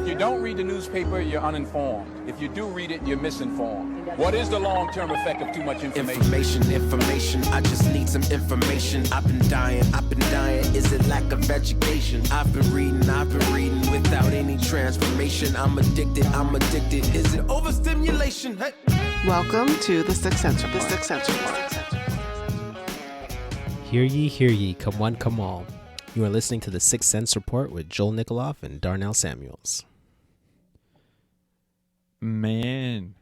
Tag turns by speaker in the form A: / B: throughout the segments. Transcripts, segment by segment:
A: you don't read the newspaper, you're uninformed. If you do read it, you're misinformed. What is the long-term effect of too much information?
B: Information, I just need some information. I've been dying. Is it lack of education? I've been reading without any transformation. I'm addicted. Is it overstimulation? Hey.
C: Welcome to the Sixth Sense Report.
D: Hear ye, come one, come all. You are listening to the Sixth Sense Report with Joel Nikoloff and Darnell Samuels.
E: Man,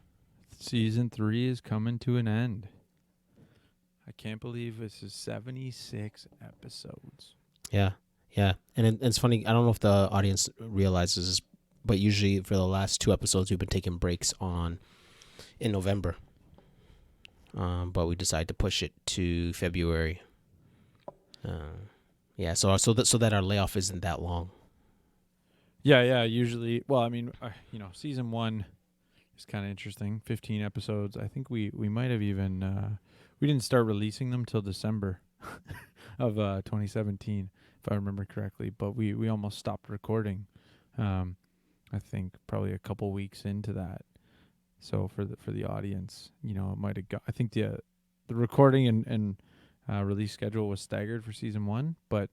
E: season 3 is coming to an end. I can't believe this is 76 episodes.
D: Yeah. And it's funny, I don't know if the audience realizes this, but usually for the last 2 episodes, we've been taking breaks in November. But we decided to push it to February. So that our layoff isn't that long.
E: Yeah. Usually, well, I mean, season 1 is kind of interesting. 15 episodes. I think we might have even we didn't start releasing them till December of 2017, if I remember correctly. But we almost stopped recording. I think probably a couple weeks into that. So for the audience, it might have got. I think the recording and release schedule was staggered for season 1, but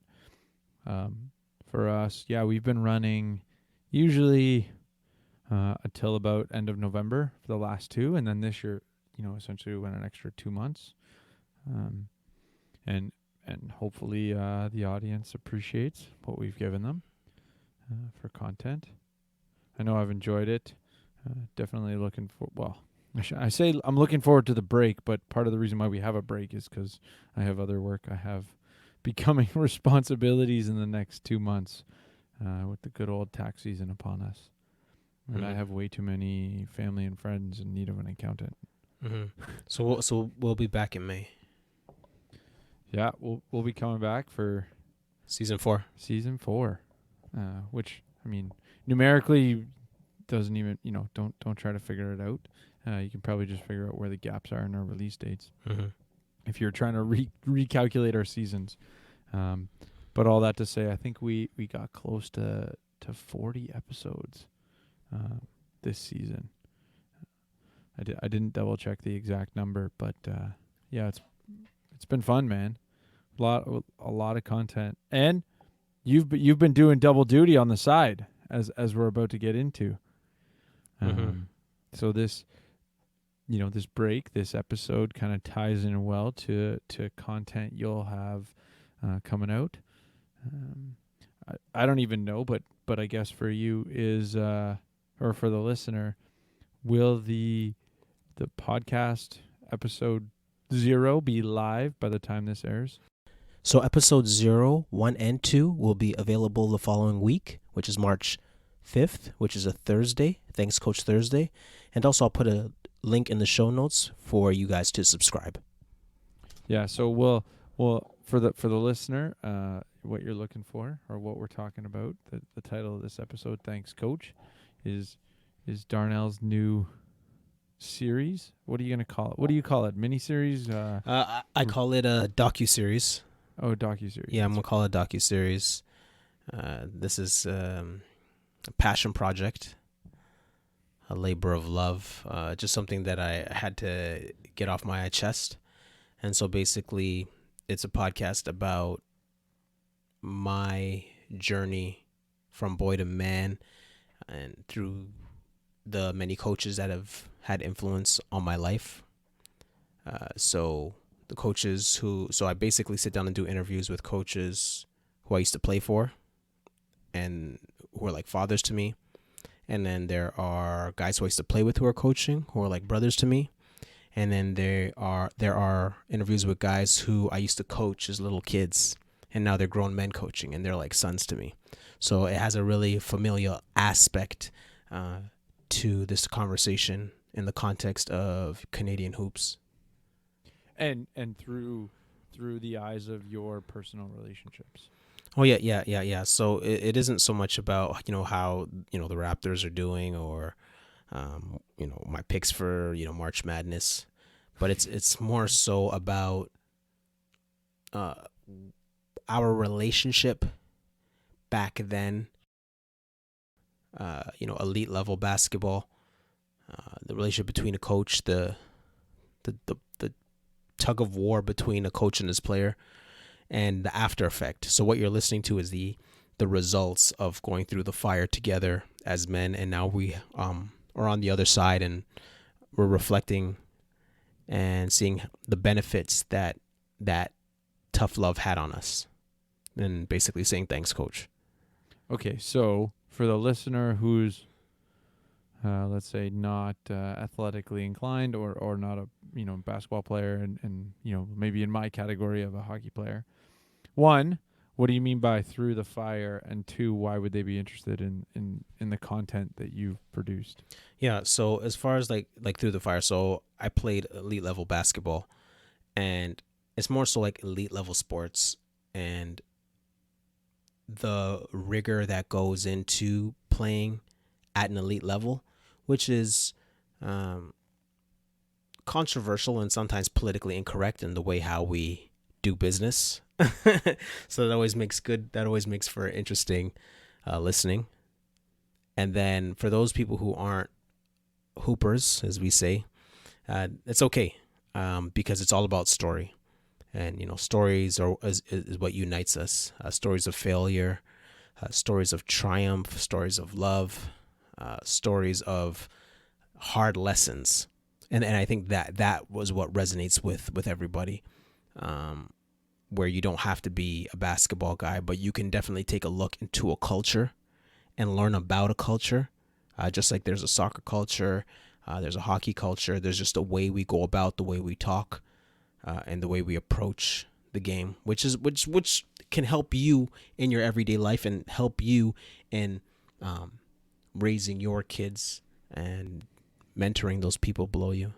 E: for us, we've been running usually until about end of November for the last 2, and then this year, essentially we went an extra 2 months, and hopefully the audience appreciates what we've given them for content. I know I've enjoyed it. Definitely looking for. Well, I say I'm looking forward to the break, but part of the reason why we have a break is because I have other work. I have becoming responsibilities in the next 2 months with the good old tax season upon us. Mm-hmm. And I have way too many family and friends in need of an accountant.
D: Mm-hmm. So we'll be back in May.
E: Yeah, we'll be coming back for
D: season 4.
E: Which, I mean, numerically doesn't even, don't try to figure it out. You can probably just figure out where the gaps are in our release dates. Mm-hmm. If you're trying to recalculate our seasons. But all that to say, I think we got close to 40 episodes this season. I didn't double check the exact number, but it's been fun, man. A lot of content, and you've been doing double duty on the side as we're about to get into. So this episode kind of ties in well to content you'll have coming out. I don't even know, but I guess for you is or for the listener, will the podcast episode 0 be live by the time this airs?
D: So episode 0, 1, and 2 will be available the following week, which is March 5th, which is a Thursday. Thanks, Coach Thursday. And also I'll put a link in the show notes for you guys to subscribe. Yeah,
E: so we'll for the listener, what you're looking for or what we're talking about, the title of this episode, Thanks Coach, is Darnell's new series. What are you going to call it? What do you call it? Mini-series?
D: I call it a docu-series.
E: Oh, docu-series.
D: Yeah, I'm going to call it a docu-series. This is a passion project, a labor of love, just something that I had to get off my chest. And so basically it's a podcast about my journey from boy to man and through the many coaches that have had influence on my life. So I basically sit down and do interviews with coaches who I used to play for and who are like fathers to me. And then there are guys who I used to play with who are coaching, who are like brothers to me. And then there are interviews with guys who I used to coach as little kids, and now they're grown men coaching, and they're like sons to me. So it has a really familial aspect to this conversation in the context of Canadian hoops.
E: And through the eyes of your personal relationships.
D: Oh yeah. So it isn't so much about how the Raptors are doing or my picks for March Madness, but it's more so about our relationship back then elite level basketball, the relationship between a coach, the tug of war between a coach and his player, and the after effect. So what you're listening to is the results of going through the fire together as men, and now we are on the other side, and we're reflecting and seeing the benefits that tough love had on us, and basically saying thanks, coach.
E: Okay, so for the listener who's let's say not athletically inclined or not a basketball player and maybe in my category of a hockey player, one, what do you mean by through the fire, and two, why would they be interested in the content that you've produced?
D: Yeah, so as far as like through the fire, so I played elite level basketball, and it's more so like elite level sports and the rigor that goes into playing at an elite level, which is controversial and sometimes politically incorrect in the way how we do business. So that always makes for interesting listening. And then for those people who aren't hoopers, as we say, it's okay, because it's all about story. And stories is what unites us. Stories of failure, stories of triumph, stories of love, stories of hard lessons. And I think that was what resonates with everybody. Where you don't have to be a basketball guy, but you can definitely take a look into a culture and learn about a culture. Just like there's a soccer culture, there's a hockey culture. There's just a way we go about, the way we talk, and the way we approach the game, which can help you in your everyday life and help you in raising your kids and mentoring those people below you.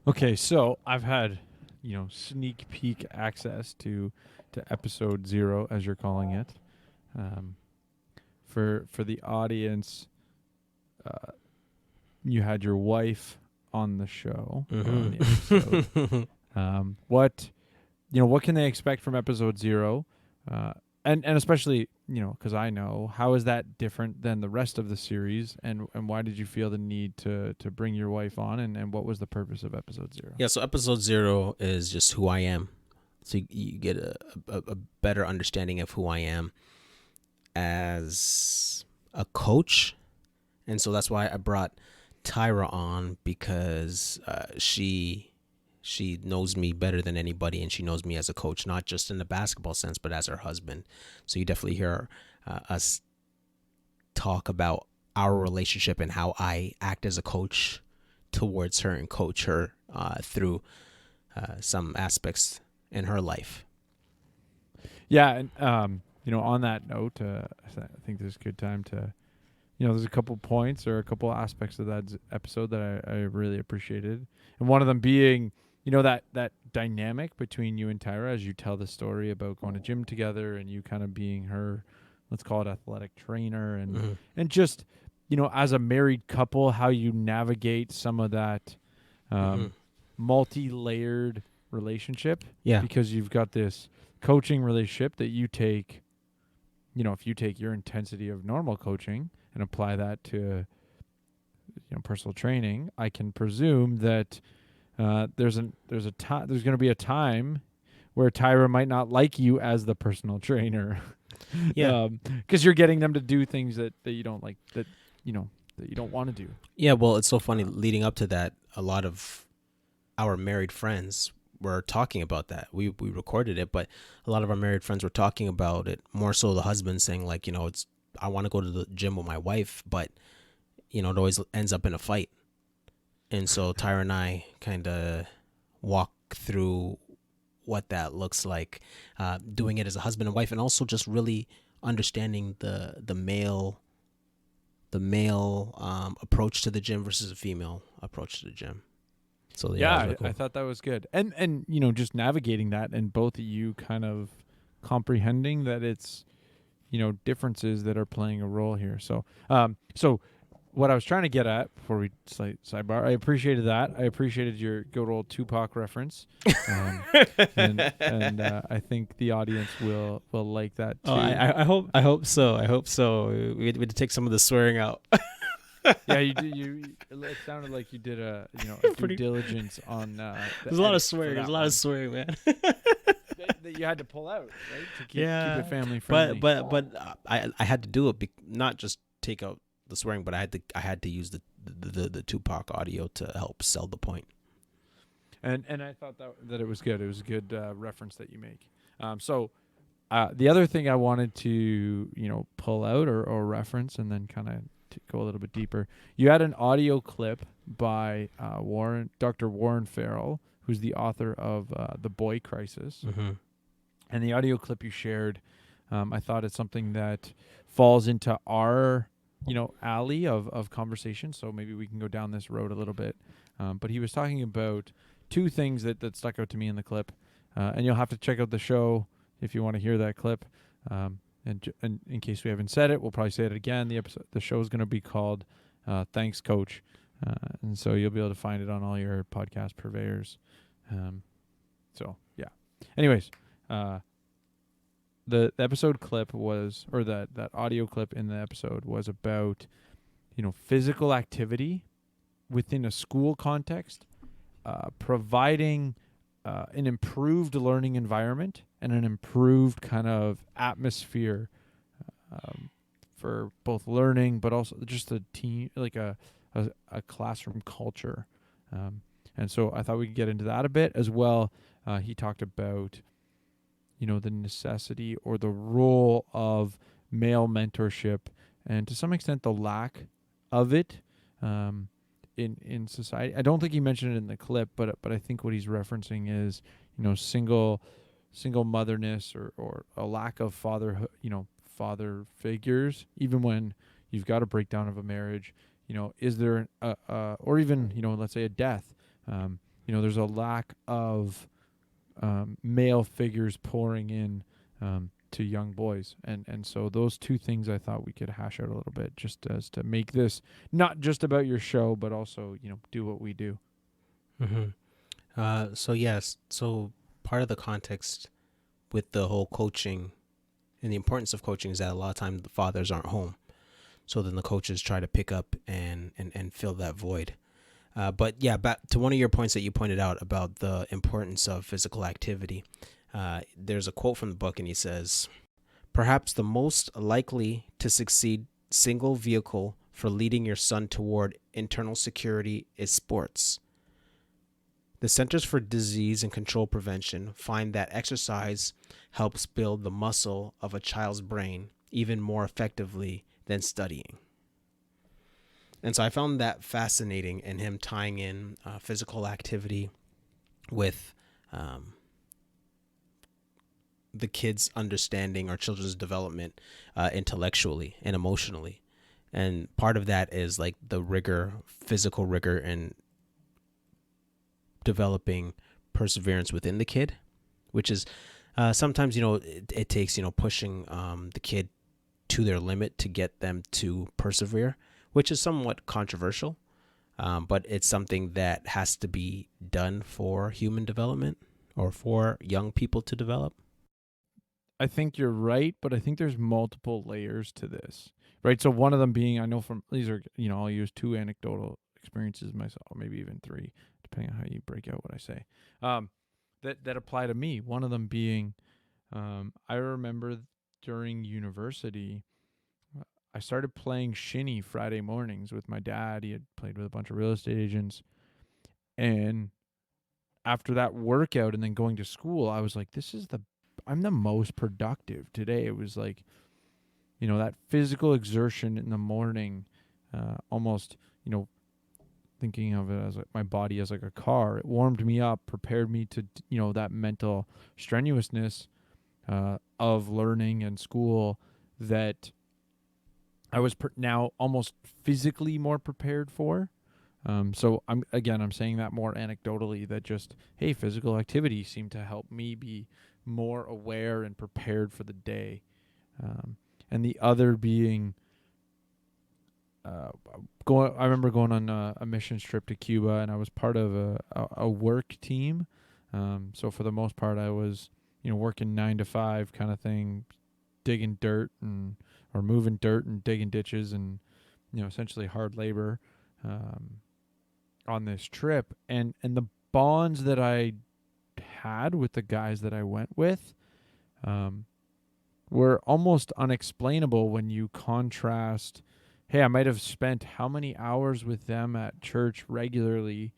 E: Okay, so I've had sneak peek access to episode 0, as you're calling it. For the audience, you had your wife on the show.
D: Mm-hmm.
E: On the episode. What can they expect from episode 0? And especially, because I know, how is that different than the rest of the series, and why did you feel the need to bring your wife on, and what was the purpose of episode 0?
D: Yeah, so episode 0 is just who I am. So you get a better understanding of who I am as a coach. And so that's why I brought Tyra on, because she knows me better than anybody, and she knows me as a coach, not just in the basketball sense, but as her husband. So you definitely hear us talk about our relationship and how I act as a coach towards her and coach her through some aspects in her life.
E: Yeah, and on that note, I think there's a good time to, there's a couple points or a couple aspects of that episode that I really appreciated, and one of them being, that dynamic between you and Tyra as you tell the story about going to gym together and you kind of being her, let's call it, athletic trainer, and
D: Mm-hmm.
E: and just as a married couple, how you navigate some of that multi-layered relationship.
D: Yeah.
E: Because you've got this coaching relationship that you take, if you take your intensity of normal coaching and apply that to personal training, I can presume that there's going to be a time where Tyra might not like you as the personal trainer.
D: Yeah.
E: Because you're getting them to do things that you don't like, that you don't want to do.
D: Yeah, well, it's so funny. Leading up to that, a lot of our married friends were talking about that. We recorded it, but a lot of our married friends were talking about it, more so the husband saying, like, I want to go to the gym with my wife, but it always ends up in a fight. And so Tyra and I kind of walk through what that looks like, doing it as a husband and wife, and also just really understanding the male approach to the gym versus a female approach to the gym. So
E: Yeah,
D: cool.
E: I thought that was good, and just navigating that, and both of you kind of comprehending that it's differences that are playing a role here. So what I was trying to get at before we sidebar, I appreciated that. I appreciated your good old Tupac reference, and I think the audience will like that too.
D: Oh, I hope so. I hope so. We had to take some of the swearing out.
E: Yeah, you did. It sounded like you did a due diligence on.
D: There's a lot of swearing. There's a lot of swearing, man.
E: that you had to pull out, right? To keep it family friendly.
D: But I had to do it. Not just take out the swearing, but I had to use the Tupac audio to help sell the point.
E: And I thought that it was good. It was a good reference that you make. So the other thing I wanted to pull out or reference and then kind of go a little bit deeper. You had an audio clip by Dr. Warren Farrell, who's the author of The Boy Crisis.
D: Mm-hmm.
E: And the audio clip you shared, I thought it's something that falls into our alley of conversation. So maybe we can go down this road a little bit. But he was talking about two things that stuck out to me in the clip. And you'll have to check out the show if you want to hear that clip. And in case we haven't said it, we'll probably say it again. The show is going to be called Thanks Coach. And so you'll be able to find it on all your podcast purveyors. So yeah. Anyways, the episode clip was, or that audio clip in the episode was about, physical activity within a school context, providing an improved learning environment and an improved kind of atmosphere for both learning, but also just a team, like a classroom culture. And so I thought we could get into that a bit as well. He talked about, the necessity or the role of male mentorship and to some extent the lack of it in society. I don't think he mentioned it in the clip, but I think what he's referencing is, single motherness or a lack of fatherhood, father figures, even when you've got a breakdown of a marriage, is there or even, let's say a death, there's a lack of male figures pouring in to young boys. And so those two things I thought we could hash out a little bit just as to make this not just about your show, but also, do what we do.
D: Mm-hmm. So part of the context with the whole coaching and the importance of coaching is that a lot of times the fathers aren't home. So then the coaches try to pick up and fill that void. But yeah, back to one of your points that you pointed out about the importance of physical activity. There's a quote from the book, and he says, "Perhaps the most likely to succeed single vehicle for leading your son toward internal security is sports. The Centers for Disease and Control Prevention find that exercise helps build the muscle of a child's brain even more effectively than studying." And so I found that fascinating in him tying in physical activity with the kids' understanding or children's development intellectually and emotionally. And part of that is like the physical rigor and developing perseverance within the kid, which is sometimes, it takes, pushing the kid to their limit to get them to persevere, which is somewhat controversial, but it's something that has to be done for human development or for young people to develop.
E: I think you're right, but I think there's multiple layers to this, right? So one of them being, I know from, these are, I'll use two anecdotal experiences myself, maybe even three, depending on how you break out what I say, that apply to me. One of them being, I remember during university, I started playing shinny Friday mornings with my dad. He had played with a bunch of real estate agents. And after that workout and then going to school, I was like, I'm the most productive today. It was like, that physical exertion in the morning, almost, thinking of it as like my body as like a car. It warmed me up, prepared me to, that mental strenuousness of learning and school that I was now almost physically more prepared for. So I'm saying that more anecdotally, that just, hey, physical activity seemed to help me be more aware and prepared for the day. And the other being I remember going on a missions trip to Cuba, and I was part of a work team. So for the most part, I was, working 9 to 5 kind of thing, digging dirt or moving dirt and digging ditches and, essentially hard labor, on this trip. And the bonds that I had with the guys that I went with, were almost unexplainable when you contrast, hey, I might have spent how many hours with them at church regularly,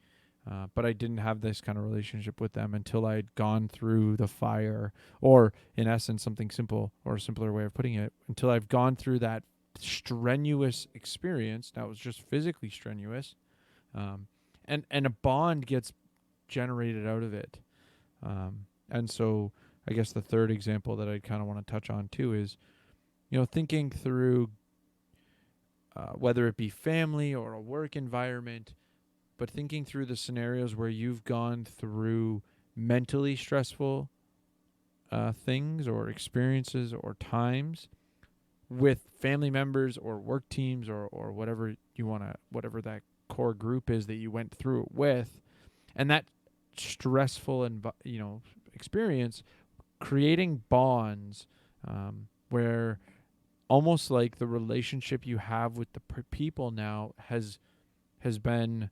E: but I didn't have this kind of relationship with them until I had gone through the fire, or in essence, something simple, or a simpler way of putting it, until I've gone through that strenuous experience. Now, it was just physically strenuous, and a bond gets generated out of it. And so I guess the third example that I kind of want to touch on too is, thinking through whether it be family or a work environment, but thinking through the scenarios where you've gone through mentally stressful things or experiences or times with family members or work teams or whatever whatever that core group is that you went through it with, and that stressful and experience, creating bonds where almost like the relationship you have with the people now has been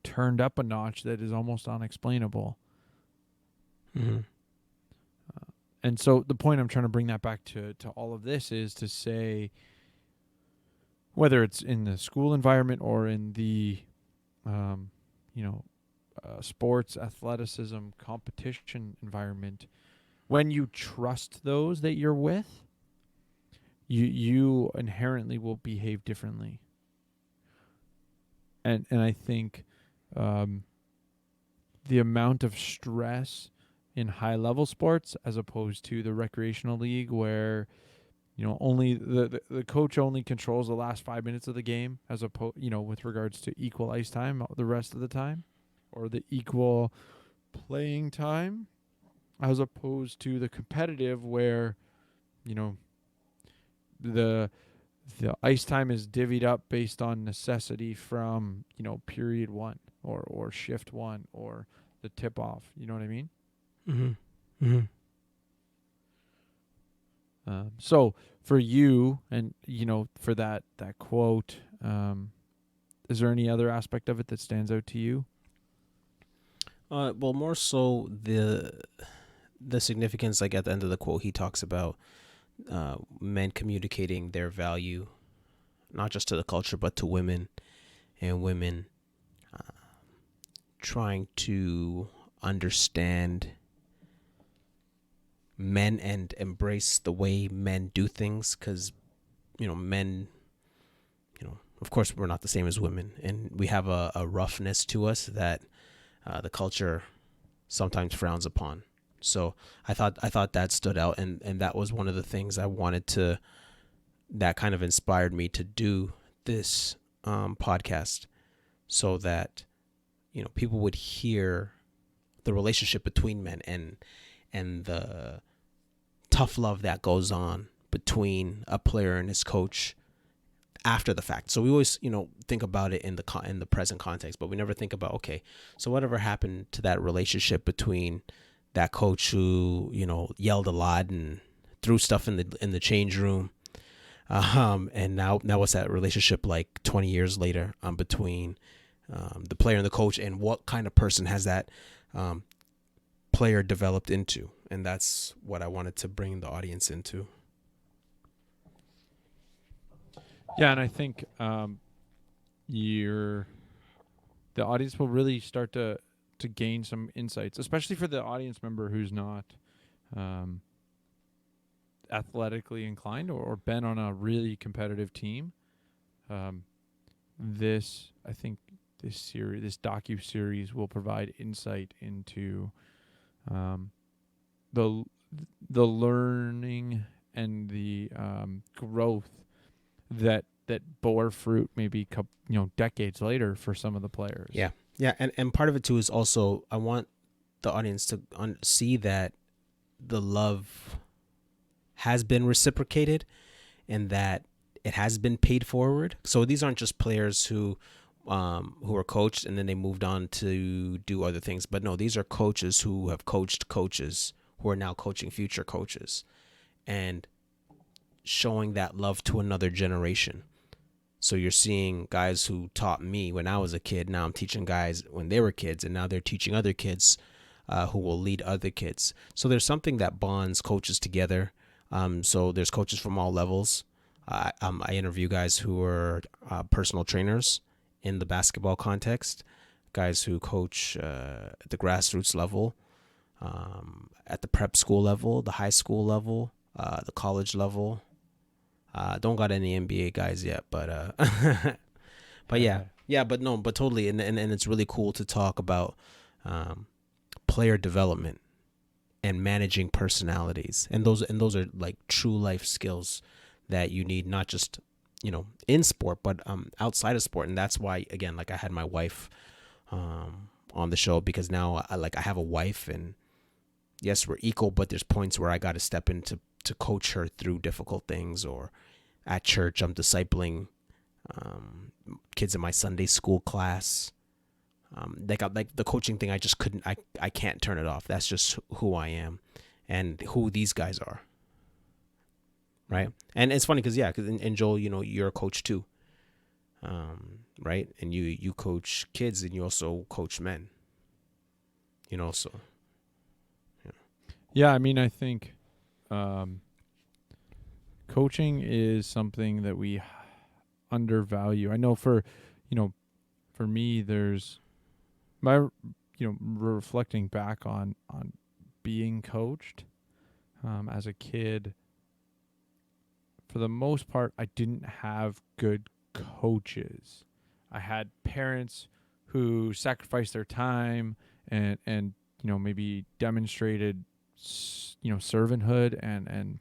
E: turned up a notch that is almost unexplainable.
D: Mm-hmm.
E: And so the point I'm trying to bring that back to all of this is to say, whether it's in the school environment or in the sports, athleticism, competition environment, when you trust those that you're with, you inherently will behave differently. And I think the amount of stress in high level sports as opposed to the recreational league where only the coach only controls the last 5 minutes of the game, as opposed with regards to equal ice time the rest of the time, or the equal playing time, as opposed to the competitive where the ice time is divvied up based on necessity from period 1 or shift 1 or the tip off. You know what I mean?
D: Mm-hmm. Mm-hmm.
E: So for you, and for that quote, is there any other aspect of it that stands out to you?
D: Well, more so the significance, like at the end of the quote, he talks about men communicating their value, not just to the culture, but to women, and women trying to understand men and embrace the way men do things, because men, of course we're not the same as women, and we have a roughness to us that the culture sometimes frowns upon. So I thought that stood out, and that was one of the things I wanted to, that kind of inspired me to do this podcast, so that people would hear the relationship between men and the tough love that goes on between a player and his coach after the fact. So we always, think about it in the present context, but we never think about, okay, so whatever happened to that relationship between that coach who, yelled a lot and threw stuff in the change room, and now what's that relationship like 20 years later between the player and the coach, and what kind of person has that player developed into? And that's what I wanted to bring the audience into.
E: Yeah, and I think the audience will really start to gain some insights, especially for the audience member who's not athletically inclined or been on a really competitive team. I think this docu-series will provide insight into the learning and the growth that bore fruit maybe decades later for some of the players.
D: Yeah, and part of it too is also, I want the audience to see that the love has been reciprocated, and that it has been paid forward. So these aren't just players who are coached and then they moved on to do other things. But no, these are coaches who have coached coaches who are now coaching future coaches and showing that love to another generation. So you're seeing guys who taught me when I was a kid. Now I'm teaching guys when they were kids, and now they're teaching other kids who will lead other kids. So there's something that bonds coaches together. So there's coaches from all levels. I interview guys who are personal trainers in the basketball context, guys who coach at the grassroots level, at the prep school level, the high school level, the college level. Don't got any NBA guys yet, but but but totally, and it's really cool to talk about player development and managing personalities, and those are like true life skills that you need, not just in sport, but outside of sport. And that's why, again, like I had my wife on the show, because now I have a wife, and yes, we're equal, but there's points where I got to step in to coach her through difficult things. Or at church, I'm discipling kids in my Sunday school class. Like the coaching thing, I just couldn't, I can't turn it off. That's just who I am and who these guys are. Right. And it's funny because, and Joel, you're a coach too. Right. And you coach kids, and you also coach men, so.
E: Yeah. I mean, I think coaching is something that we undervalue. I know for me, there's reflecting back on being coached as a kid. For the most part, I didn't have good coaches. I had parents who sacrificed their time and maybe demonstrated servanthood and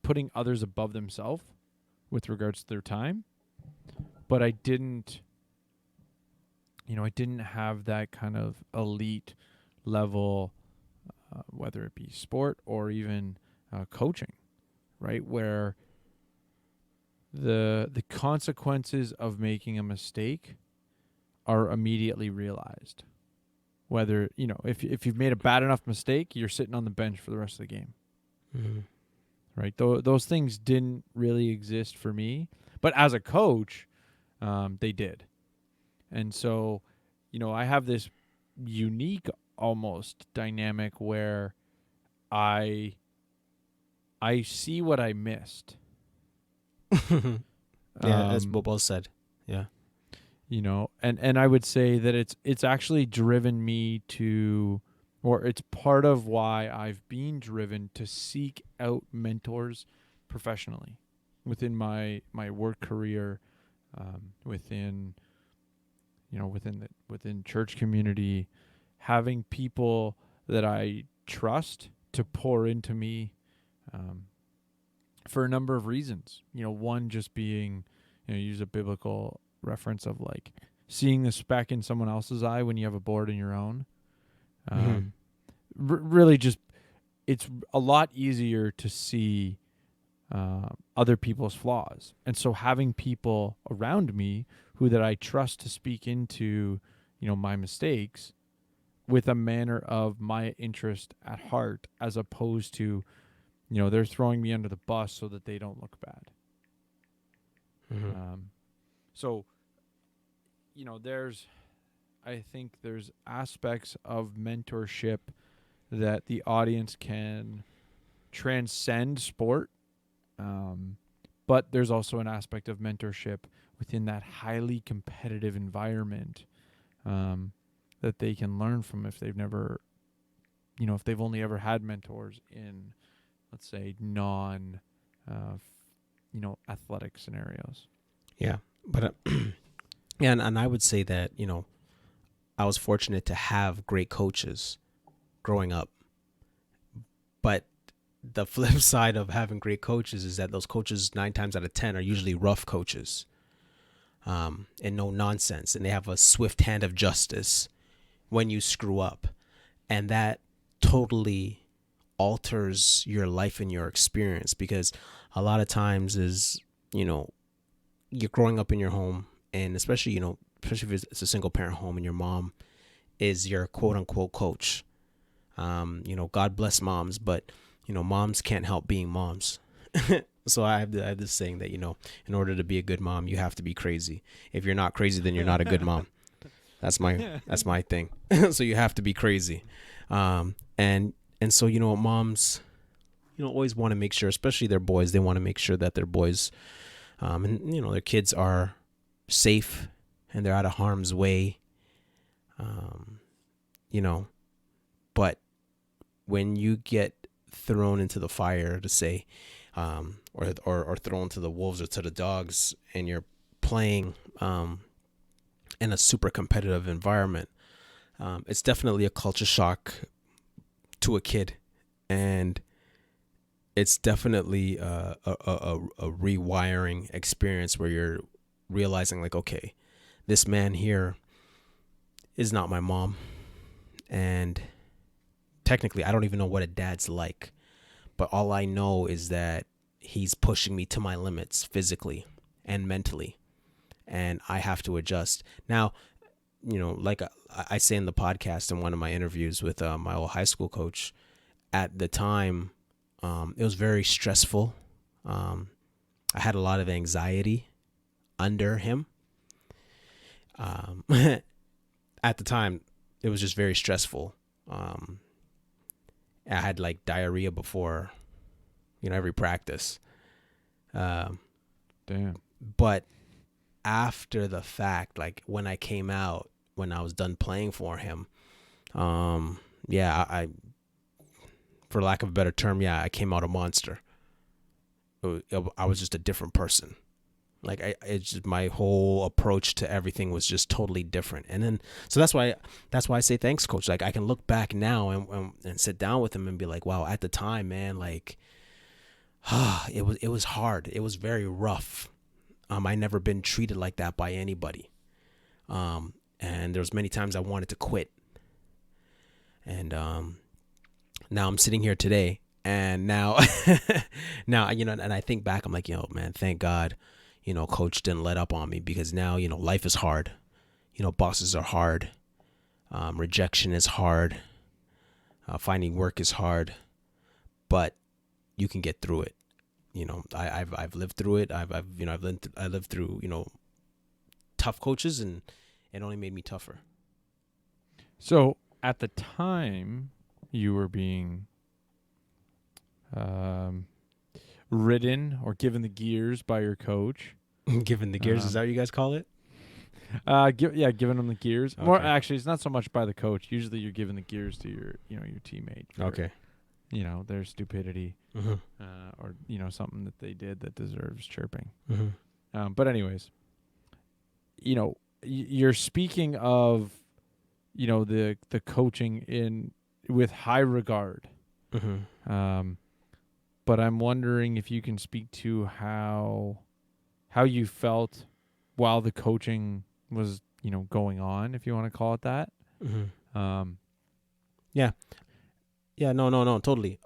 E: putting others above themselves with regards to their time. But I didn't have that kind of elite level, whether it be sport or even coaching, right? Where the consequences of making a mistake are immediately realized. Whether, if you've made a bad enough mistake, you're sitting on the bench for the rest of the game.
D: Mm-hmm.
E: Right? Those things didn't really exist for me. But as a coach, they did. And so, I have this unique almost dynamic where I see what I missed.
D: As Bobo said. Yeah.
E: And I would say that it's actually driven me to, or it's part of why I've been driven to seek out mentors professionally within my work career, within church community, having people that I trust to pour into me, for a number of reasons. One just being, use a biblical reference of like seeing the speck in someone else's eye when you have a board in your own. Really just, it's a lot easier to see other people's flaws. And so having people around me that I trust to speak into, my mistakes with a manner of my interest at heart, as opposed to, they're throwing me under the bus so that they don't look bad.
D: Mm-hmm.
E: So, I think there's aspects of mentorship that the audience can transcend sport. But there's also an aspect of mentorship within that highly competitive environment, that they can learn from if they've never, if they've only ever had mentors in, let's say, non, athletic scenarios.
D: Yeah. But, and I would say that, I was fortunate to have great coaches growing up. But the flip side of having great coaches is that those coaches 9 times out of 10 are usually rough coaches, and no nonsense. And they have a swift hand of justice when you screw up. And that totally alters your life and your experience, because a lot of times is, you know, you're growing up in your home, and especially, you know, especially if it's a single parent home and your mom is your quote unquote coach. You know, God bless moms, but, you know, moms can't help being moms. So I have this saying that, you know, in order to be a good mom, you have to be crazy. If you're not crazy, then you're not a good mom. That's my thing. So you have to be crazy. And so, you know, moms, you know, always want to make sure, especially their boys, they want to make sure that their boys, and, you know, their kids are safe and they're out of harm's way. You know, but when you get thrown into the fire, to say, or thrown to the wolves or to the dogs, and you're playing in a super competitive environment, it's definitely a culture shock to a kid, and it's definitely a rewiring experience where you're realizing, like, okay, this man here is not my mom, and technically I don't even know what a dad's like, but all I know is that he's pushing me to my limits physically and mentally, and I have to adjust. Now, you know, like I say in the podcast, in one of my interviews with my old high school coach, at the time, it was very stressful. I had a lot of anxiety under him. At the time, it was just very stressful. I had like diarrhea before, you know, every practice.
E: Damn.
D: But after the fact, like when I came out, when I was done playing for him, I for lack of a better term, I came out a monster. I was just a different person. Like it's just, my whole approach to everything was just totally different. And then, so that's why I say thanks, coach. Like I can look back now and sit down with him and be like, wow, at the time, man, like, it was hard. It was very rough. I never been treated like that by anybody. And there was many times I wanted to quit. And now I'm sitting here today, and now, you know, and I think back, I'm like, you know, man, thank God, you know, coach didn't let up on me, because now, you know, life is hard. You know, bosses are hard. Rejection is hard. Finding work is hard, but you can get through it. You know, I've lived through it. I lived through, you know, tough coaches, and it only made me tougher.
E: So at the time, you were being ridden or given the gears by your coach.
D: Given the gears, is that what you guys call it?
E: Giving them the gears.
D: Okay.
E: More actually, it's not so much by the coach. Usually, you're giving the gears to your teammate.
D: Okay.
E: You know, their stupidity,
D: Mm-hmm.
E: or you know, something that they did that deserves chirping.
D: Mm-hmm.
E: But anyways, you know, you're speaking of, you know, the coaching with high regard.
D: Mm-hmm.
E: But I'm wondering if you can speak to how you felt while the coaching was, you know, going on, if you want to call it that.
D: Mm-hmm. No, totally.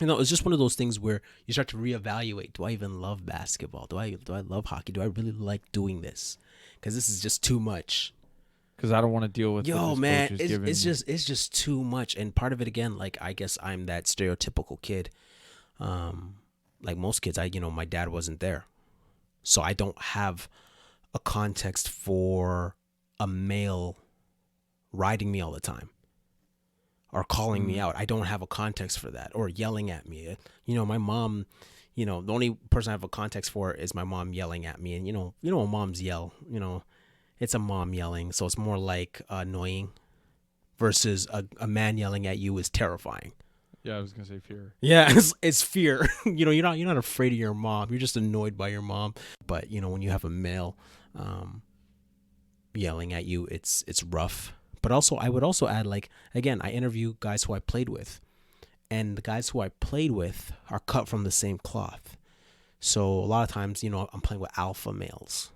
D: You know, it's just one of those things where you start to reevaluate. Do I even love basketball? Do I love hockey? Do I really like doing this? Because this is just too much.
E: Because I don't want to deal with.
D: Yo, man, it's just too much. And part of it, again, like, I guess I'm that stereotypical kid. Like most kids, my dad wasn't there, so I don't have a context for a male riding me all the time or calling me out. I don't have a context for that, or yelling at me. You know, my mom, you know, the only person I have a context for is my mom yelling at me. And you know when moms yell, you know, it's a mom yelling, so it's more like annoying versus a man yelling at you is terrifying.
E: Yeah, I was gonna say fear.
D: Yeah, it's fear. You know, you're not afraid of your mom. You're just annoyed by your mom. But you know, when you have a male yelling at you, it's rough. But also, I would also add, like, again, I interview guys who I played with, and the guys who I played with are cut from the same cloth. So a lot of times, you know, I'm playing with alpha males.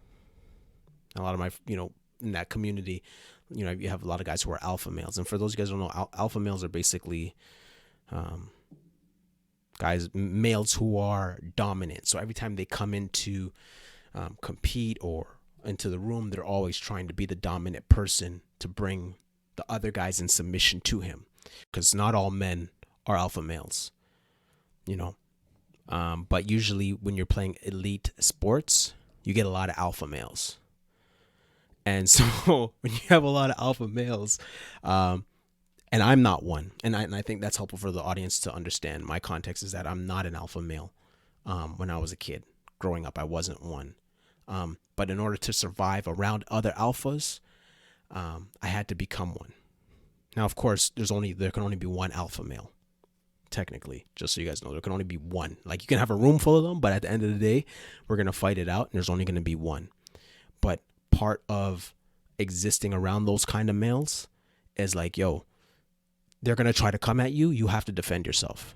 D: A lot of my, you know, in that community, you know, you have a lot of guys who are alpha males. And for those of you guys who don't know, alpha males are basically males who are dominant. So every time they come into compete or into the room, they're always trying to be the dominant person to bring the other guys in submission to him, because not all men are alpha males, you know. But usually when you're playing elite sports, you get a lot of alpha males. And so when you have a lot of alpha males, and I'm not one, and I think that's helpful for the audience to understand. My context is that I'm not an alpha male. When I was a kid growing up, I wasn't one. But in order to survive around other alphas, I had to become one. Now, of course, there can only be one alpha male. Technically, just so you guys know, there can only be one. Like, you can have a room full of them, but at the end of the day, we're going to fight it out, and there's only going to be one. But part of existing around those kind of males is like, yo, they're going to try to come at you. You have to defend yourself.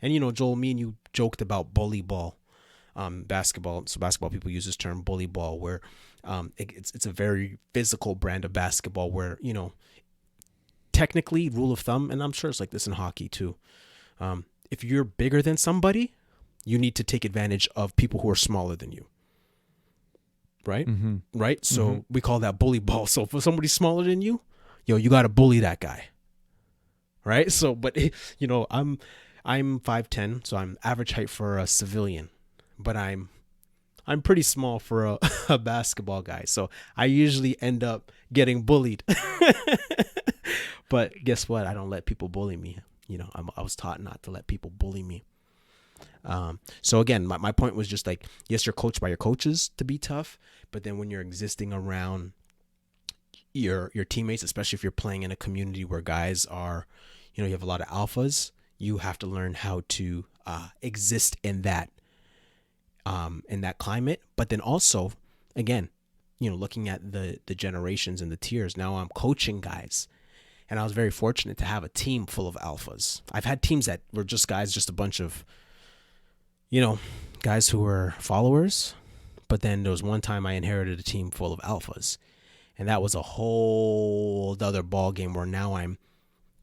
D: And, you know, Joel, me and you joked about bully ball, basketball. So basketball people use this term bully ball, where it's a very physical brand of basketball where, you know, technically, rule of thumb, and I'm sure it's like this in hockey too, if you're bigger than somebody, you need to take advantage of people who are smaller than you. Right? Mm-hmm. Right? So we call that bully ball. So if somebody's smaller than you, you got to bully that guy. Right? So, but, you know, I'm 5'10", so I'm average height for a civilian, but I'm pretty small for a basketball guy. So I usually end up getting bullied. But guess what? I don't let people bully me. You know, I was taught not to let people bully me. So again, my point was just like, yes, you're coached by your coaches to be tough, but then when you're existing around your teammates, especially if you're playing in a community where guys are, you know, you have a lot of alphas, you have to learn how to exist in that climate. But then also, again, you know, looking at the generations and the tiers, now I'm coaching guys. And I was very fortunate to have a team full of alphas. I've had teams that were just a bunch of, you know, guys who were followers. But then there was one time I inherited a team full of alphas. And that was a whole other ball game where now I'm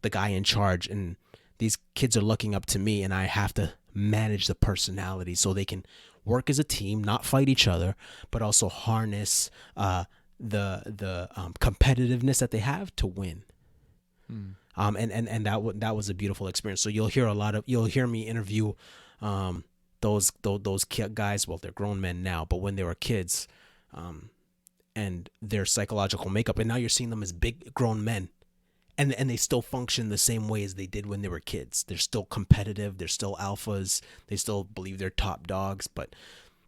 D: the guy in charge. And these kids are looking up to me, and I have to manage the personality so they can work as a team, not fight each other, but also harness the competitiveness that they have to win. And that was a beautiful experience. So you'll hear me interview those guys. Well, they're grown men now, but when they were kids, and their psychological makeup, and now you're seeing them as big grown men, and they still function the same way as they did when they were kids. They're still competitive. They're still alphas. They still believe they're top dogs. But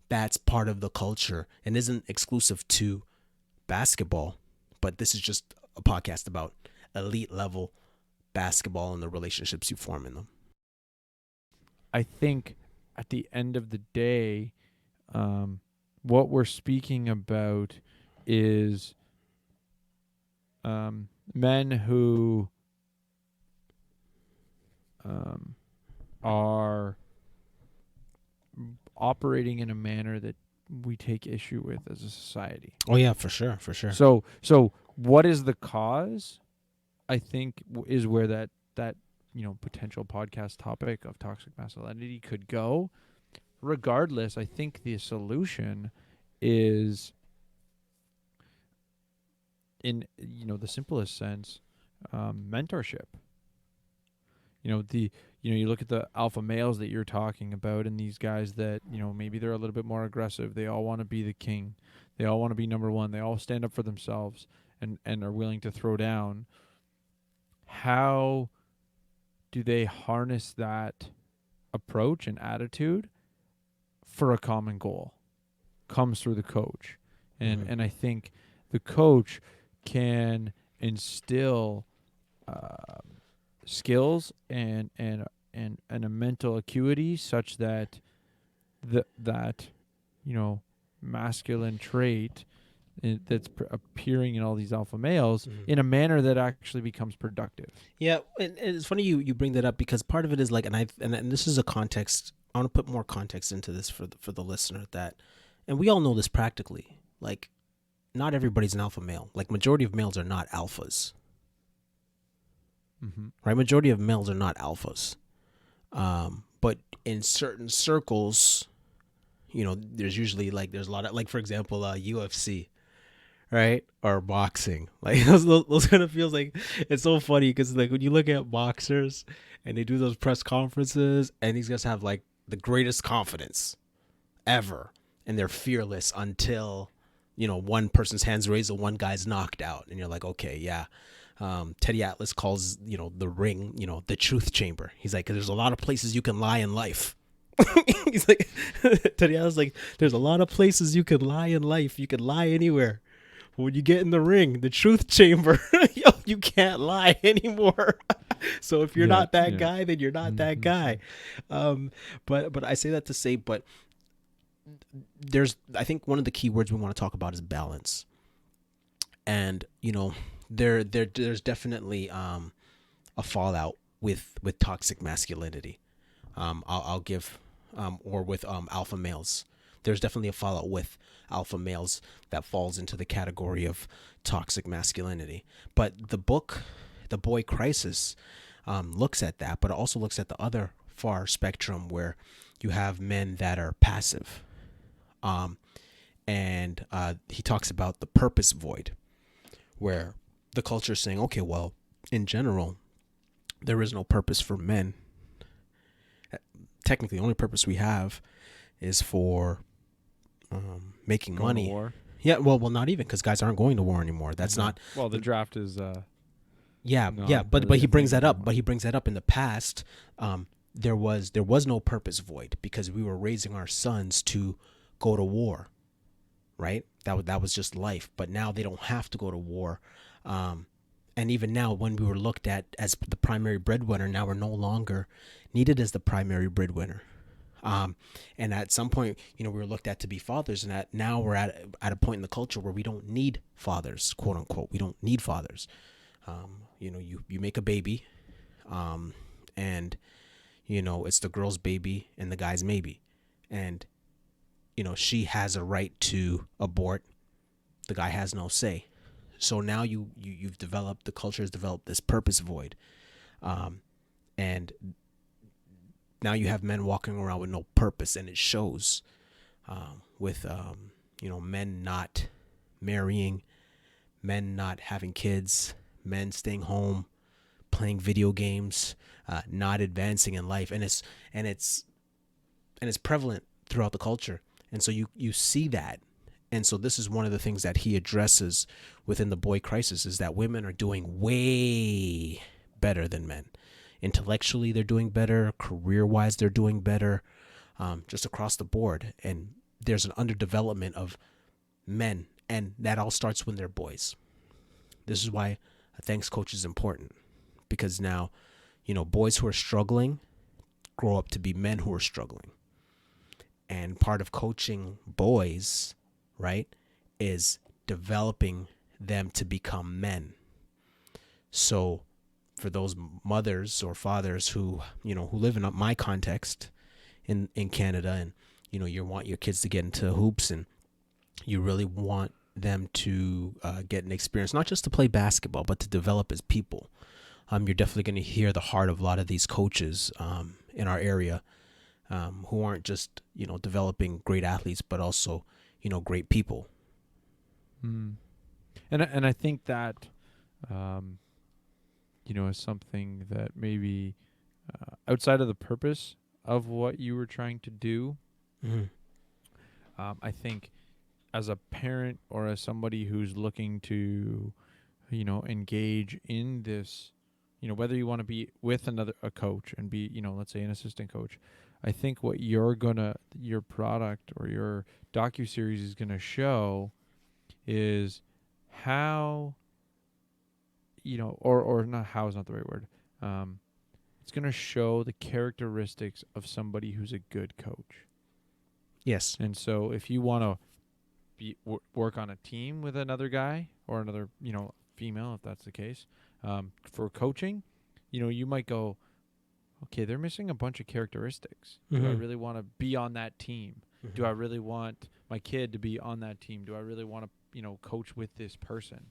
D: that's part of the culture and isn't exclusive to basketball. But this is just a podcast about elite level basketball and the relationships you form in them.
E: I think at the end of the day, what we're speaking about is men who are operating in a manner that we take issue with as a society.
D: Oh yeah, for sure.
E: So what is the cause? I think is where that you know, potential podcast topic of toxic masculinity could go. Regardless, I think the solution is, in, you know, the simplest sense, mentorship. You look at the alpha males that you're talking about, and these guys that, you know, maybe they're a little bit more aggressive. They all want to be the king. They all want to be number one. They all stand up for themselves and are willing to throw down. How do they harness that approach and attitude for a common goal? Comes through the coach. And I think the coach can instill skills and a mental acuity such that that you know, masculine trait that's appearing in all these alpha males in a manner that actually becomes productive.
D: Yeah, and it's funny you bring that up, because part of it is like, and this is a context. I want to put more context into this for the listener, that, and we all know this practically. Like, not everybody's an alpha male. Like, majority of males are not alphas. Right? Majority of males are not alphas. But in certain circles, there's usually there's a lot of for example, UFC, right? Or boxing. Like those kind of feels like it's so funny because when you look at boxers and they do those press conferences and these guys have the greatest confidence ever and they're fearless until one person's hands raised and one guy's knocked out and you're like, okay, yeah. Teddy Atlas calls the ring the truth chamber. He's like, 'cause there's a lot of places you can lie in life. He's like, Teddy Atlas there's a lot of places you can lie in life. You can lie anywhere. When you get in the ring, the truth chamber, you can't lie anymore. So if you're not that guy, then you're not that guy. But I say that to say, but I think one of the key words we want to talk about is balance. And there's definitely a fallout with toxic masculinity. I'll give or with alpha males. There's definitely a fallout with alpha males that falls into the category of toxic masculinity. But the book, The Boy Crisis, looks at that, but it also looks at the other far spectrum where you have men that are passive. And he talks about the purpose void, where the culture is saying, okay, well, in general, there is no purpose for men. Technically, the only purpose we have is for making
E: Going
D: money.
E: to war.
D: Yeah, well, not even, because guys aren't going to war anymore. That's not.
E: Well, the draft is.
D: But
E: really
D: he brings that up.
E: anymore.
D: But he brings that up in the past. There was no purpose void because we were raising our sons to go to war, right? That was just life. But now they don't have to go to war. And even now, when we were looked at as the primary breadwinner, now we're no longer needed as the primary breadwinner. And at some point, we were looked at to be fathers, and now we're at a point in the culture where we don't need fathers, quote unquote. We don't need fathers. You make a baby, and it's the girl's baby and the guy's maybe, and she has a right to abort. The guy has no say. So now you've developed, the culture has developed this purpose void, and now you have men walking around with no purpose, and it shows with men not marrying, men not having kids, men staying home, playing video games, not advancing in life, and it's prevalent throughout the culture, and so you see that. And so this is one of the things that he addresses within The Boy Crisis, is that women are doing way better than men. Intellectually, they're doing better. Career-wise, they're doing better, just across the board. And there's an underdevelopment of men, and that all starts when they're boys. This is why a thanks coach is important, because now, boys who are struggling grow up to be men who are struggling. And part of coaching boys, right, is developing them to become men. So for those mothers or fathers who live in my context in Canada, and you want your kids to get into hoops, and you really want them to get an experience, not just to play basketball, but to develop as people. You're definitely going to hear the heart of a lot of these coaches in our area, who aren't just developing great athletes, but also great people.
E: And I think that is something that maybe outside of the purpose of what you were trying to do. I think as a parent or as somebody who's looking to engage in this, whether you want to be with a coach and be let's say an assistant coach, I think what your product or your docu-series is going to show is how, or not, how is not the right word. It's going to show the characteristics of somebody who's a good coach.
D: Yes.
E: And so if you want to work on a team with another guy or another, female, if that's the case, for coaching, you might go, okay, they're missing a bunch of characteristics. Do I really want to be on that team? Do I really want my kid to be on that team? Do I really want to, coach with this person?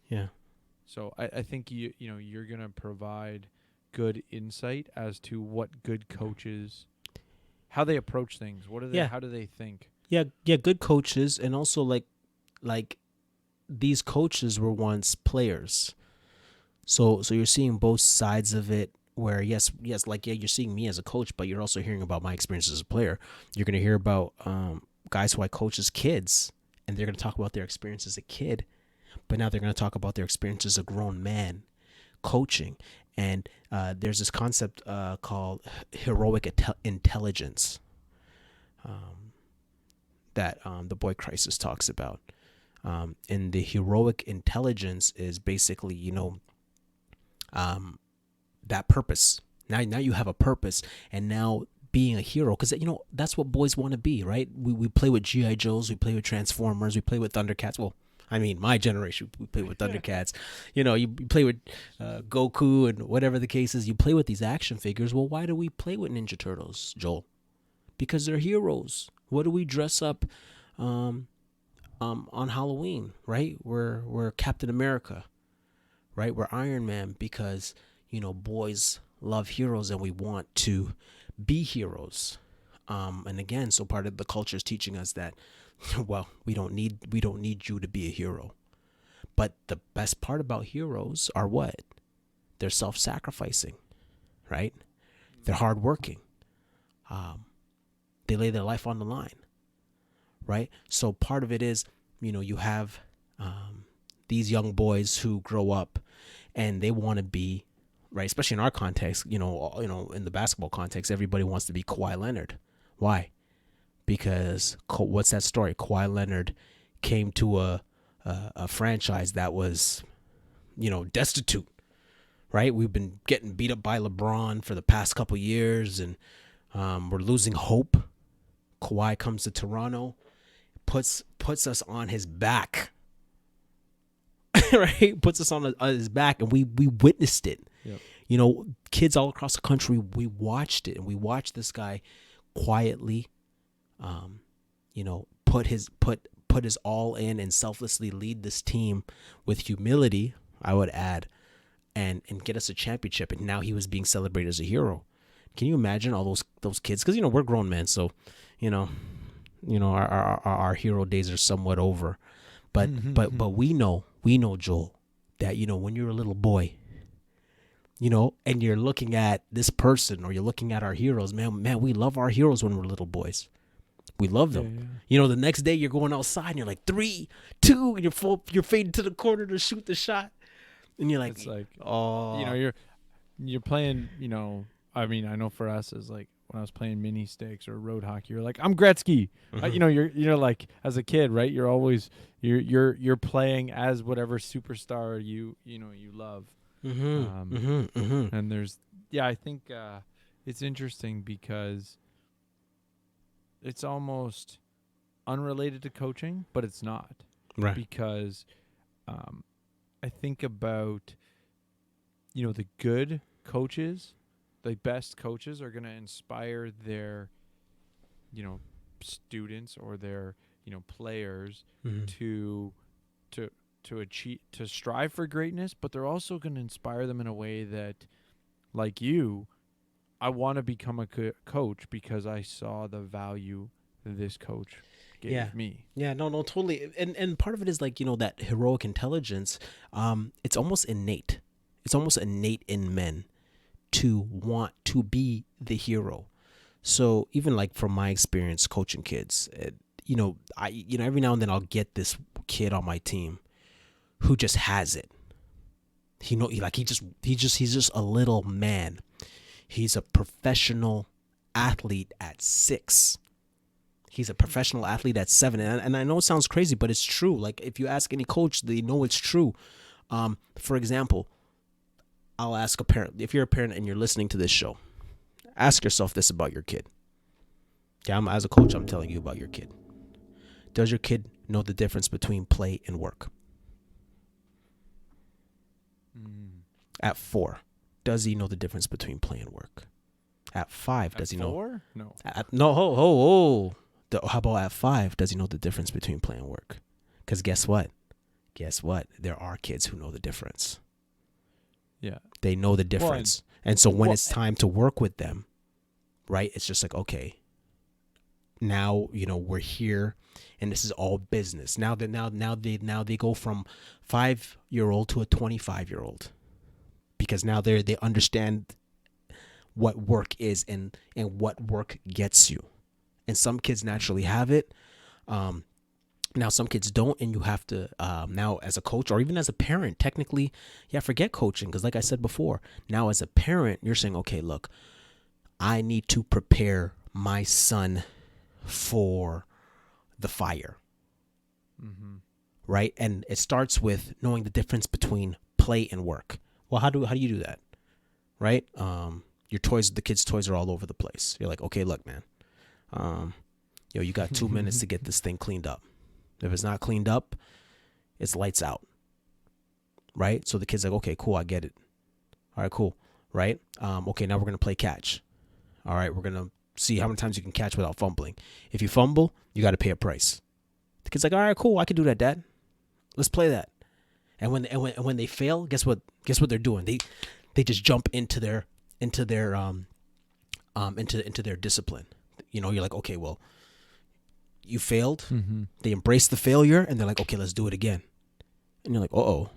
D: Yeah.
E: So I think you're going to provide, good insight as to what good coaches, how they approach things. What are they?
D: Yeah.
E: How do they think?
D: Yeah, good coaches, and also like these coaches were once players. So you're seeing both sides of it. Where yes, you're seeing me as a coach, but you're also hearing about my experience as a player. You're gonna hear about guys who I coach as kids, and they're gonna talk about their experience as a kid, but now they're gonna talk about their experience as a grown man coaching. And there's this concept called heroic intelligence that the Boy Crisis talks about. And the heroic intelligence is basically, that purpose. Now you have a purpose, and now being a hero, because that's what boys want to be, right? We play with GI Joes, we play with Transformers, we play with Thundercats. Well, I mean, my generation, we play with Thundercats. You play with Goku and whatever the case is. You play with these action figures. Well, why do we play with Ninja Turtles, Joel? Because they're heroes. What do we dress up on Halloween, right? We're Captain America, right? We're Iron Man, because boys love heroes and we want to be heroes. And again, so part of the culture is teaching us that, well, we don't need you to be a hero. But the best part about heroes are what? They're self-sacrificing, right? They're hardworking. They lay their life on the line, right? So part of it is, you have these young boys who grow up and they want to be, right, especially in our context, in the basketball context, everybody wants to be Kawhi Leonard. Why? Because what's that story? Kawhi Leonard came to a franchise that was, destitute, right? We've been getting beat up by LeBron for the past couple years, and we're losing hope. Kawhi comes to Toronto, puts us on his back, right? Puts us on his back, and we witnessed it. Yep. Kids all across the country, we watched it, and we watched this guy quietly, put his all in and selflessly lead this team with humility, I would add, and get us a championship. And now he was being celebrated as a hero. Can you imagine all those kids? Because we're grown men, so our hero days are somewhat over. But we know Joel, that when you're a little boy, and you're looking at this person, or you're looking at our heroes, man, we love our heroes when we're little boys. We love them. Yeah. The next day you're going outside and you're like 3, 2, and you're fading to the corner to shoot the shot, and you're like,
E: it's like,
D: oh,
E: you're playing. I mean, I know for us, is like when I was playing mini stakes or road hockey, you're like, I'm Gretzky.
D: Mm-hmm.
E: You're like, as a kid, right? You're always you're playing as whatever superstar you love. And there's, I think it's interesting because it's almost unrelated to coaching, but it's not,
D: right?
E: Because I think about the good coaches, the best coaches are going to inspire their students or their players to achieve, to strive for greatness, but they're also going to inspire them in a way that, like I want to become a coach because I saw the value this coach gave me.
D: Yeah, no, totally. And part of it is that heroic intelligence. It's almost innate. It's almost innate in men to want to be the hero. So even from my experience coaching kids, I every now and then I'll get this kid on my team who just has it. He's just a little man. He's a professional athlete at 6. He's a professional athlete at 7. And I know it sounds crazy, but it's true. If you ask any coach, they know it's true. For example, I'll ask a parent. If you're a parent and you're listening to this show, ask yourself this about your kid. Yeah, as a coach, I'm telling you about your kid. Does your kid know the difference between play and work? At 4, does he know the difference between play and work? At 5, does he know?
E: 4? No.
D: No. How about at 5? Does he know the difference between play and work? Because guess what? There are kids who know the difference.
E: Yeah.
D: They know the difference. And so when
E: Well,
D: it's time to work with them, right, it's just like, okay, now, we're here and this is all business. Now they go from 5-year-old to a 25-year-old, because now they understand what work is and what work gets you. And some kids naturally have it. Now some kids don't, and you have to now as a coach or even as a parent, technically, forget coaching, because like I said before, now as a parent, you're saying, okay, look, I need to prepare my son for the fire.
E: Mm-hmm.
D: Right? And it starts with knowing the difference between play and work. Well, how do you do that? Right? The kids' toys are all over the place. You're like, okay, look, man, you got 2 minutes to get this thing cleaned up. If it's not cleaned up, it's lights out. Right? So the kid's like, okay, cool, I get it. All right, cool. Right? Okay, now we're going to play catch. All right, we're going to see how many times you can catch without fumbling. If you fumble, you got to pay a price. The kid's like, all right, cool, I can do that, Dad. Let's play that. And when they fail, guess what they're doing? They just jump into their discipline. You're like, okay, well, you failed.
E: Mm-hmm.
D: They embrace the failure and they're like, okay, let's do it again. And you're like, uh-oh,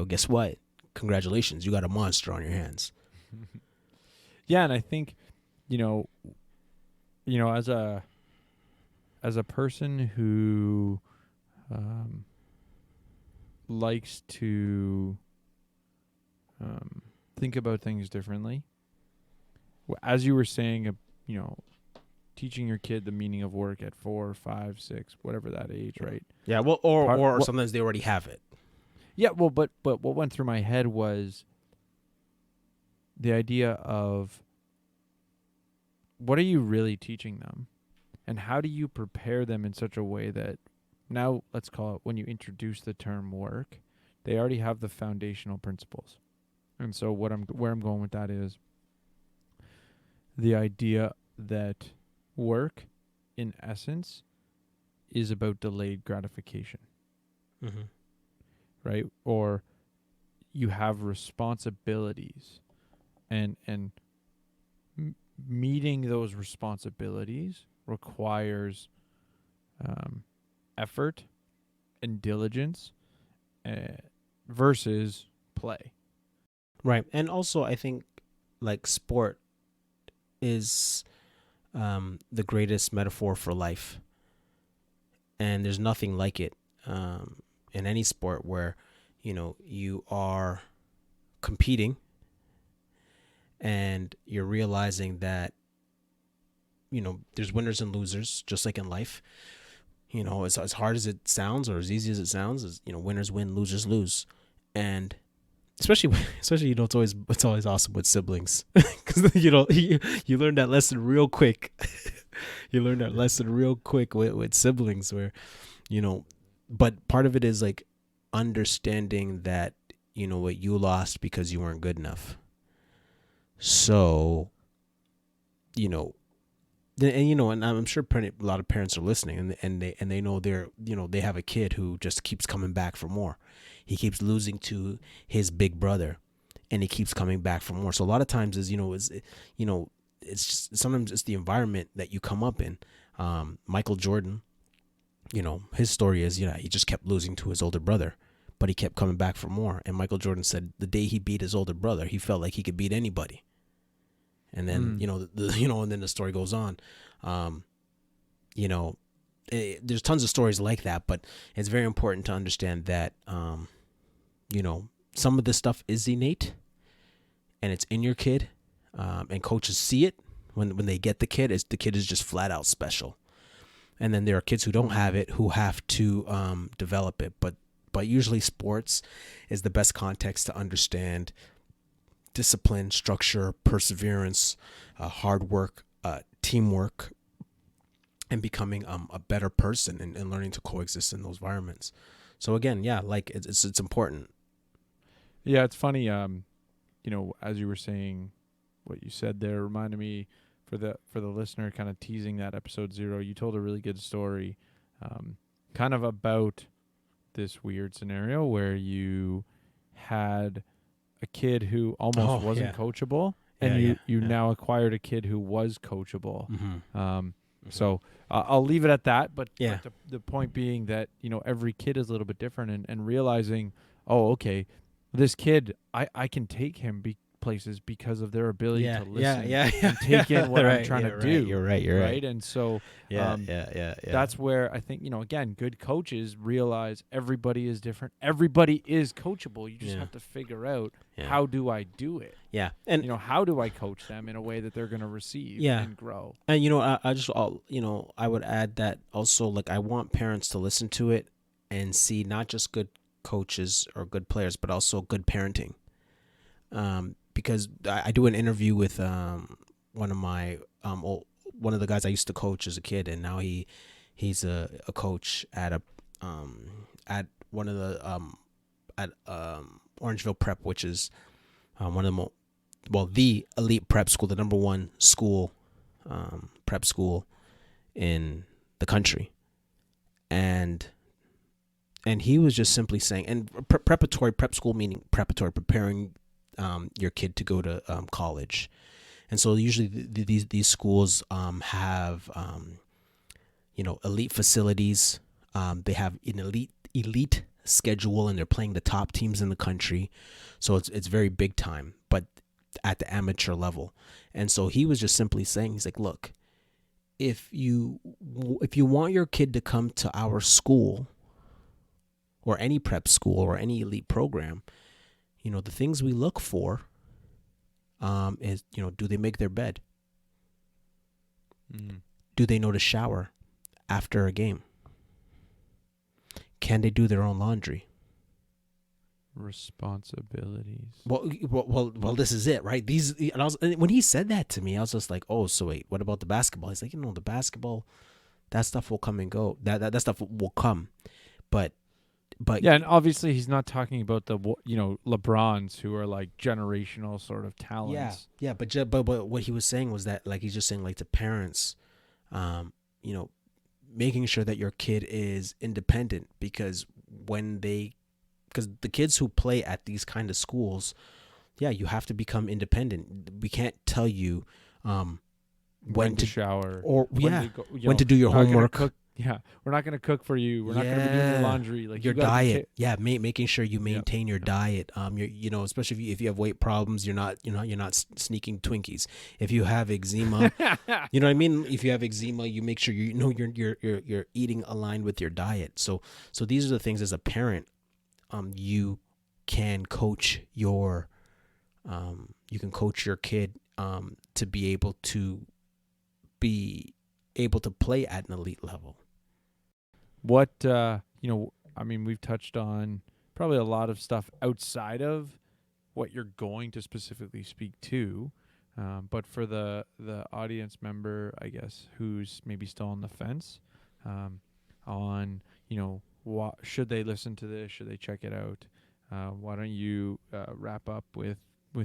D: guess what? Congratulations, you got a monster on your hands.
E: Yeah, and I think, as a person who likes to think about things differently, as you were saying, teaching your kid the meaning of work at 4, 5, 6, whatever that age, right?
D: Yeah, well, or sometimes they already have it.
E: Yeah, well, but what went through my head was the idea of, what are you really teaching them? And how do you prepare them in such a way that, now let's call it, when you introduce the term work, they already have the foundational principles. And so where I'm going with that is the idea that work, in essence, is about delayed gratification.
D: Mm-hmm.
E: Right? Or you have responsibilities, and meeting those responsibilities requires effort and diligence versus play.
D: Right. And also, I think, like, sport is the greatest metaphor for life. And there's nothing like it in any sport where, you are competing and you're realizing that, there's winners and losers, just like in life. As hard as it sounds, or as easy as it sounds, is, winners win, losers lose. And especially it's always awesome with siblings, because you learn that lesson real quick. You learn that lesson real quick with siblings, where but part of it is like understanding that what you lost because you weren't good enough. So and I'm sure a lot of parents are listening, and they know they have a kid who just keeps coming back for more. He keeps losing to his big brother, and he keeps coming back for more. So a lot of times it's just, sometimes it's the environment that you come up in. Michael Jordan, his story is, he just kept losing to his older brother, but he kept coming back for more. And Michael Jordan said the day he beat his older brother, he felt like he could beat anybody. And then, and then the story goes on. There's tons of stories like that, but it's very important to understand that, some of this stuff is innate and it's in your kid. And coaches see it when they get the kid is just flat out special. And then there are kids who don't have it, who have to develop it. But usually sports is the best context to understand discipline, structure, perseverance, hard work, teamwork, and becoming a better person and learning to coexist in those environments. So again, it's important.
E: Yeah, it's funny. As you were saying, what you said there reminded me, for the listener, kind of teasing that episode 0. You told a really good story, kind of about this weird scenario where you had a kid who almost wasn't coachable, and you now acquired a kid who was coachable. So I'll leave it at that. But the point being that, you know, every kid is a little bit different, and realizing, oh, okay, this kid, I can take him places because of their ability to listen and take in what I'm trying to do.
D: You're right.
E: And so that's where I think, you know, again, good coaches realize everybody is different. Everybody is coachable. You just have to figure out, how do I do it?
D: Yeah. And,
E: you know, how do I coach them in a way that they're going to receive and grow?
D: And, you know, I would add that also, like, I want parents to listen to it and see not just good coaches or good players, but also good parenting. Because I do an interview with one of the guys I used to coach as a kid, and now he's a coach at one of the at Orangeville Prep, which is one of the elite prep school, the number one school, prep school in the country, and he was just simply saying, and prep school meaning preparatory, preparing your kid to go to college. And so usually these schools have elite facilities. They have an elite schedule, and they're playing the top teams in the country. So it's very big time, but at the amateur level. And so he was just simply saying, he's like, look, if you want your kid to come to our school or any prep school or any elite program, you know, the things we look for is, you know, do they make their bed? Do they know to shower after a game? Can they do their own laundry?
E: Responsibilities.
D: Well, this is it, right? When he said that to me, I was just like, oh, so wait, what about the basketball? He's like, you know, the basketball, that stuff will come and go. That stuff will come, but
E: yeah, and obviously he's not talking about the, you know, LeBrons who are like generational sort of talents.
D: Yeah, but what he was saying was that, like, he's just saying, like, to parents, you know, making sure that your kid is independent, because the kids who play at these kind of schools, you have to become independent. We can't tell you when to
E: shower
D: or when to do your homework.
E: We're not going to cook for you. We're not going to be doing your laundry. Like,
D: your diet. Making sure you maintain your diet. You know, especially if you have weight problems, you're not sneaking Twinkies. If you have eczema, you know what I mean? If you have eczema, you make sure you're eating aligned with your diet. So these are the things as a parent, you can coach your kid to be able to play at an elite level.
E: What, you know, I mean, we've touched on probably a lot of stuff outside of what you're going to specifically speak to. But for the audience member, I guess, who's maybe still on the fence on, you know, should they listen to this? Should they check it out? Why don't you wrap up with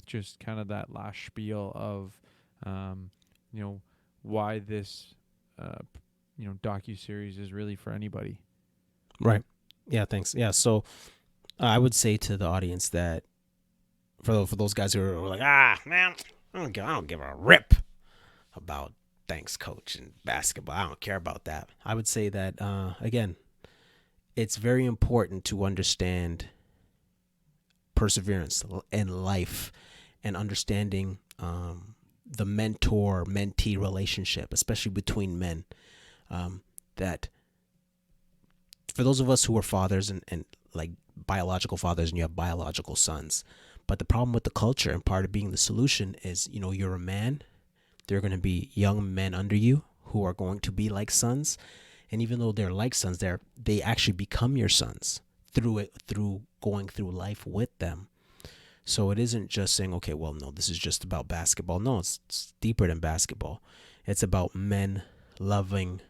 E: just kind of that last spiel of, you know, why this you know, docu-series is really for anybody.
D: Right. Yeah, thanks. Yeah, so I would say to the audience that for those guys who are like, man, I don't give a rip about thanks coach and basketball. I don't care about that. I would say that, again, it's very important to understand perseverance in life and understanding the mentor-mentee relationship, especially between men. That for those of us who are fathers and like biological fathers, and you have biological sons, but the problem with the culture, and part of being the solution, is, you know, you're a man, there are going to be young men under you who are going to be like sons, and even though they're like sons, they actually become your sons through going through life with them. So it isn't just saying, okay, well, no, this is just about basketball. No, it's deeper than basketball. It's about men loving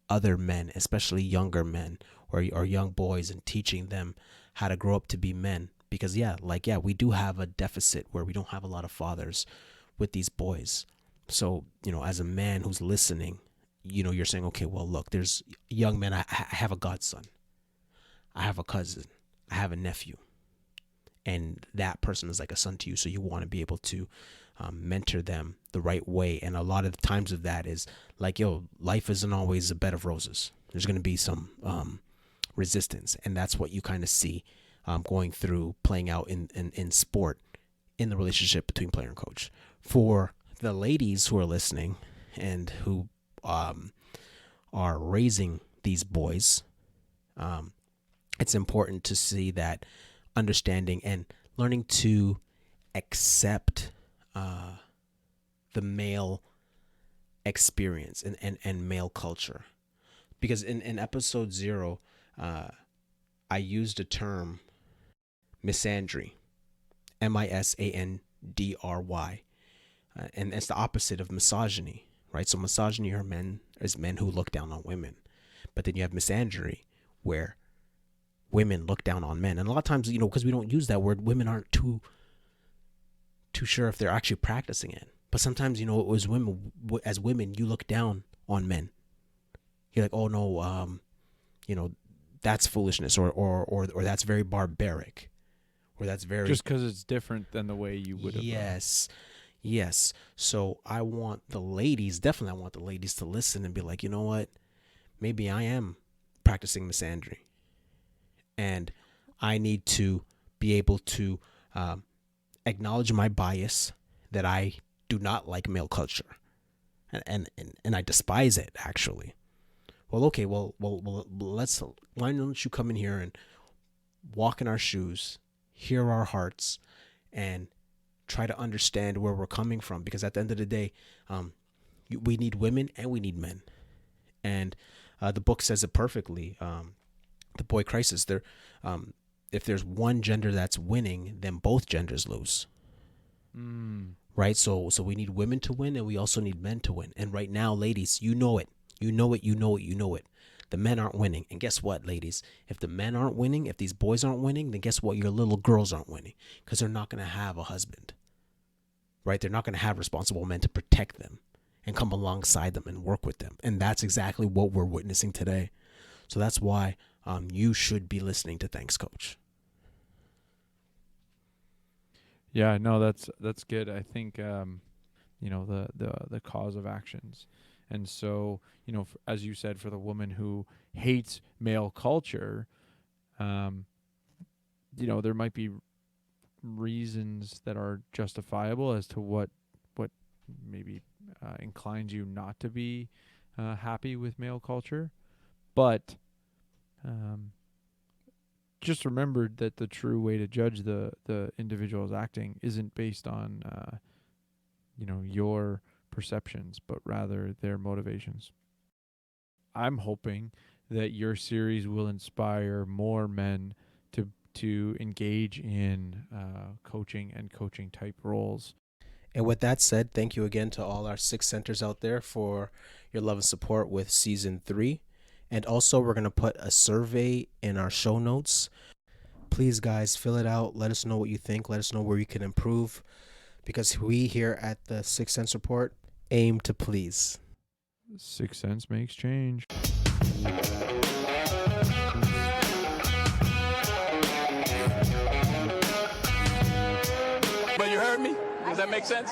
D: other men, especially younger men or young boys, and teaching them how to grow up to be men. Because we do have a deficit where we don't have a lot of fathers with these boys. So, you know, as a man who's listening, you know, you're saying, okay, well, look, there's young men. I have a godson, I have a cousin, I have a nephew, and that person is like a son to you. So you want to be able to mentor them the right way. And a lot of the times of that is like, yo, life isn't always a bed of roses. There's going to be some resistance. And that's what you kind of see going through, playing out in sport, in the relationship between player and coach. For the ladies who are listening and who are raising these boys, it's important to see that understanding and learning to accept the male experience and male culture. Because in episode 0, I used a term, misandry, misandry, and it's the opposite of misogyny, right? So misogyny are men who look down on women, but then you have misandry, where women look down on men. And a lot of times, because we don't use that word, women aren't too sure if they're actually practicing it. But sometimes, as women, you look down on men. You're like, oh no, that's foolishness, or that's very barbaric, or that's very,
E: just because it's different than the way you would have.
D: Yes. So I want the ladies to listen and be like, you know what? Maybe I am practicing misandry, and I need to be able to acknowledge my bias that I do not like male culture, and I despise it, actually. Well, okay, well, why don't you come in here and walk in our shoes, hear our hearts, and try to understand where we're coming from? Because at the end of the day, we need women and we need men. And the book says it perfectly. The boy crisis. If there's one gender that's winning, then both genders lose. Right? So we need women to win, and we also need men to win. And right now, ladies, you know it. The men aren't winning. And guess what, ladies? If the men aren't winning, if these boys aren't winning, then guess what? Your little girls aren't winning, because they're not going to have a husband. Right? They're not going to have responsible men to protect them and come alongside them and work with them. And that's exactly what we're witnessing today. So that's why you should be listening to Thanks, Coach.
E: Yeah, no, that's good. I think the cause of actions. And so, as you said, for the woman who hates male culture, there might be reasons that are justifiable as to what maybe inclines you not to be happy with male culture. But just remember that the true way to judge the individual's acting isn't based on your perceptions, but rather their motivations. I'm hoping that your series will inspire more men to engage in coaching and coaching type roles.
D: And with that said, thank you again to all our 6 centers out there for your love and support with season 3. And also, we're going to put a survey in our show notes. Please, guys, fill it out. Let us know what you think. Let us know where you can improve, because we here at the 6 Cents Report aim to please.
E: 6 cents makes change.
A: But you heard me? Does that make sense?